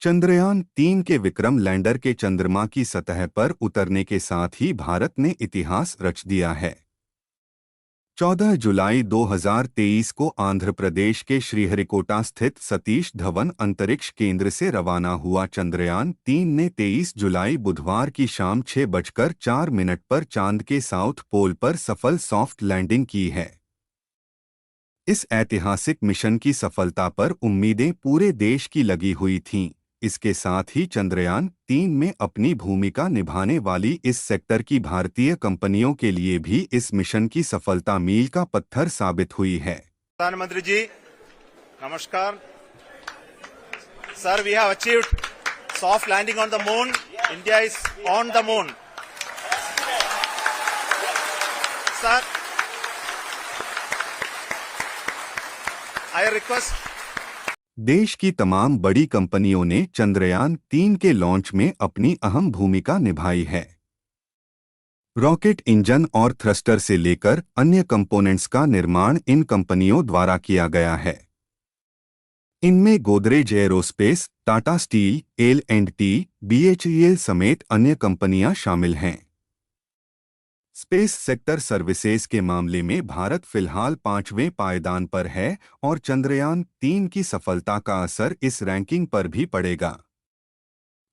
चंद्रयान-3 के विक्रम लैंडर के चंद्रमा की सतह पर उतरने के साथ ही भारत ने इतिहास रच दिया है। 14 जुलाई 2023 को आंध्र प्रदेश के श्रीहरिकोटा स्थित सतीश धवन अंतरिक्ष केंद्र से रवाना हुआ चंद्रयान-3 ने 23 जुलाई बुधवार की शाम 6:04 पर चांद के साउथ पोल पर सफल सॉफ्ट लैंडिंग की है। इस ऐतिहासिक मिशन की सफलता पर उम्मीदें पूरे देश की लगी हुई थीं। इसके साथ ही चंद्रयान-3 में अपनी भूमिका निभाने वाली इस सेक्टर की भारतीय कंपनियों के लिए भी इस मिशन की सफलता मील का पत्थर साबित हुई है। प्रधानमंत्री जी नमस्कार sir, we have achieved soft landing on the moon. India is on the moon sir. I request देश की तमाम बड़ी कंपनियों ने चंद्रयान-3 के लॉन्च में अपनी अहम भूमिका निभाई है। रॉकेट इंजन और थ्रस्टर से लेकर अन्य कंपोनेंट्स का निर्माण इन कंपनियों द्वारा किया गया है। इनमें Godrej aerospace, Tata steel, L&T, BHEL समेत अन्य कंपनियां शामिल हैं। स्पेस सेक्टर सर्विसेज के मामले में भारत फिलहाल 5वें पायदान पर है और चंद्रयान-3 की सफलता का असर इस रैंकिंग पर भी पड़ेगा।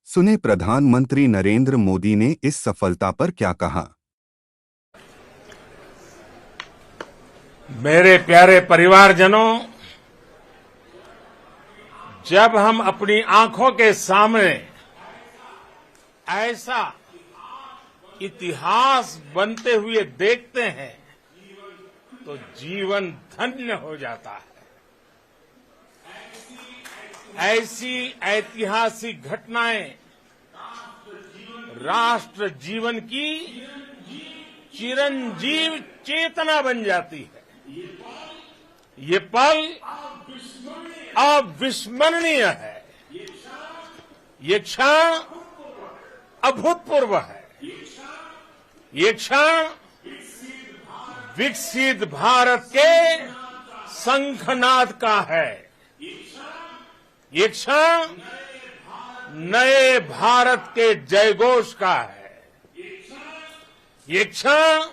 सुने प्रधानमंत्री नरेंद्र मोदी ने इस सफलता पर क्या कहा। मेरे प्यारे परिवारजनों, जब हम अपनी आंखों के सामने ऐसा इतिहास बनते हुए देखते हैं तो जीवन धन्य हो जाता है। ऐसी ऐतिहासिक घटनाएं राष्ट्र जीवन की चिरंजीव चेतना बन जाती है। ये पल अविस्मरणीय है। ये क्षण अभूतपूर्व है। ये क्षण विकसित भारत के शंखनाद का है। ये क्षण नए भारत के जयघोष का है। ये क्षण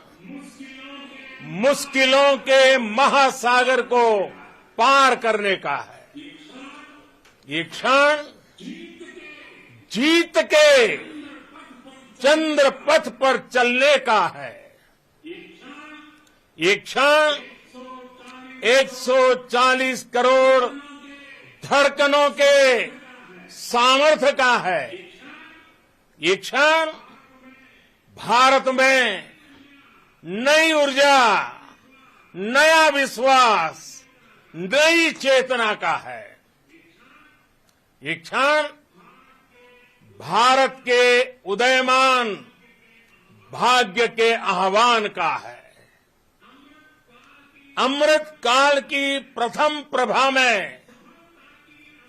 मुश्किलों के महासागर को पार करने का है। ये क्षण जीत के चंद्र पथ पर चलने का है। ये क्षण 140 करोड़ धड़कनों के सामर्थ्य का है। ये क्षण भारत में नई ऊर्जा, नया विश्वास, नई चेतना का है। ये क्षण भारत के उदयमान भाग्य के आह्वान का है। अमृत काल की प्रथम प्रभा में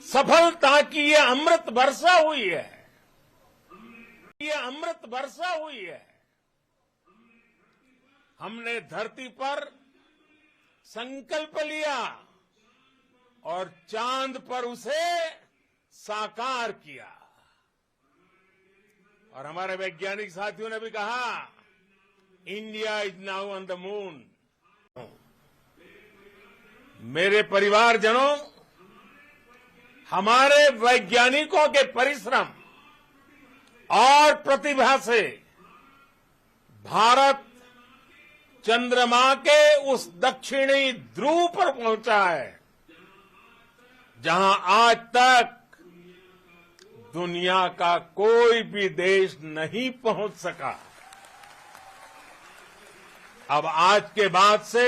सफलता की ये अमृत वर्षा हुई है। ये अमृत वर्षा हुई है। हमने धरती पर संकल्प लिया और चांद पर उसे साकार किया। और हमारे वैज्ञानिक साथियों ने भी कहा, India is now on the moon. मेरे परिवारजनों, हमारे वैज्ञानिकों के परिश्रम और प्रतिभा से भारत चंद्रमा के उस दक्षिणी ध्रुव पर पहुंचा है जहां आज तक दुनिया का कोई भी देश नहीं पहुंच सका। अब आज के बाद से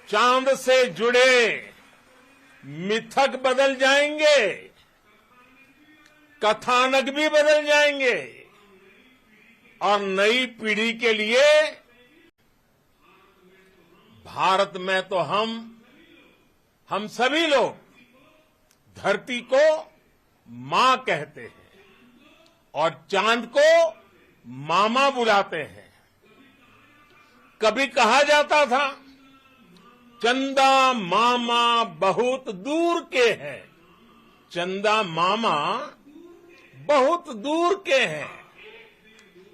चांद से जुड़े मिथक बदल जाएंगे, कथानक भी बदल जाएंगे और नई पीढ़ी के लिए भारत में तो हम सभी लोग धरती को मां कहते हैं और चांद को मामा बुलाते हैं। कभी कहा जाता था, चंदा मामा बहुत दूर के हैं, चंदा मामा बहुत दूर के हैं।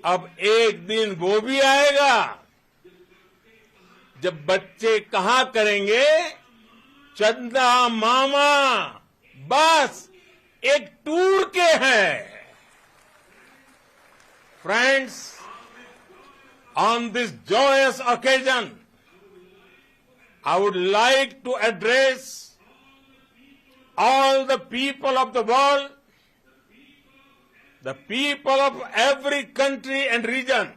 अब एक दिन वो भी आएगा जब बच्चे कहा करेंगे, चंदा मामा बस एक टूर के हैं। Friends, on this joyous occasion, I would like to address all the people of the world, the people of every country and region.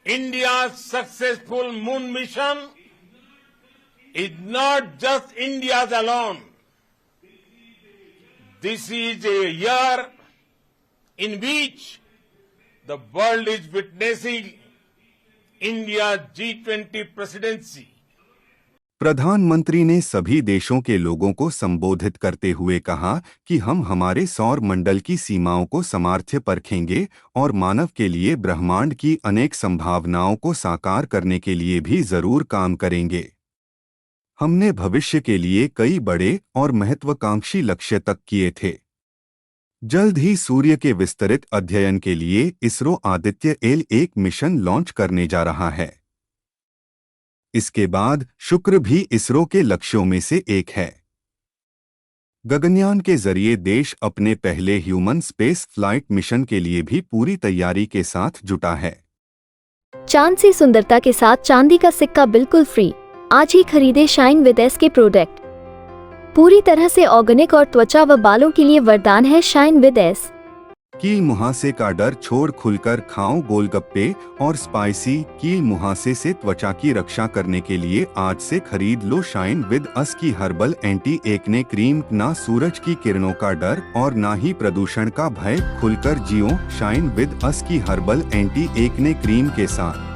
India's successful moon mission is not just India's alone. This is a year in which the world is witnessing India's G20 presidency. प्रधानमंत्री ने सभी देशों के लोगों को संबोधित करते हुए कहा कि हम हमारे सौर मंडल की सीमाओं को सामर्थ्य परखेंगे और मानव के लिए ब्रह्मांड की अनेक संभावनाओं को साकार करने के लिए भी जरूर काम करेंगे। हमने भविष्य के लिए कई बड़े और महत्वाकांक्षी लक्ष्य तक किए थे। जल्द ही सूर्य के विस्तृत अध्ययन के लिए ISRO Aditya L1 mission launch करने जा रहा है। इसके बाद शुक्र भी इसरो के लक्ष्यों में से एक है। गगनयान के जरिए देश अपने पहले ह्यूमन स्पेस फ्लाइट मिशन के लिए भी पूरी तैयारी के साथ जुटा है। चांद सी सुंदरता के साथ चांदी का सिक्का बिल्कुल फ्री। आज ही खरीदे शाइन विद एस के प्रोडक्ट। पूरी तरह से ऑर्गेनिक और त्वचा व बालों के लिए वरदान है शाइन विद एस। कील मुहासे का डर छोड़ खुलकर खाओ गोलगप्पे और स्पाइसी कील मुहासे से त्वचा की रक्षा करने के लिए आज से खरीद लो शाइन विद अस की हर्बल एंटी एक्ने क्रीम। ना सूरज की किरणों का डर और ना ही प्रदूषण का भय, खुलकर जियो शाइन विद अस की हर्बल एंटी एक्ने क्रीम के साथ।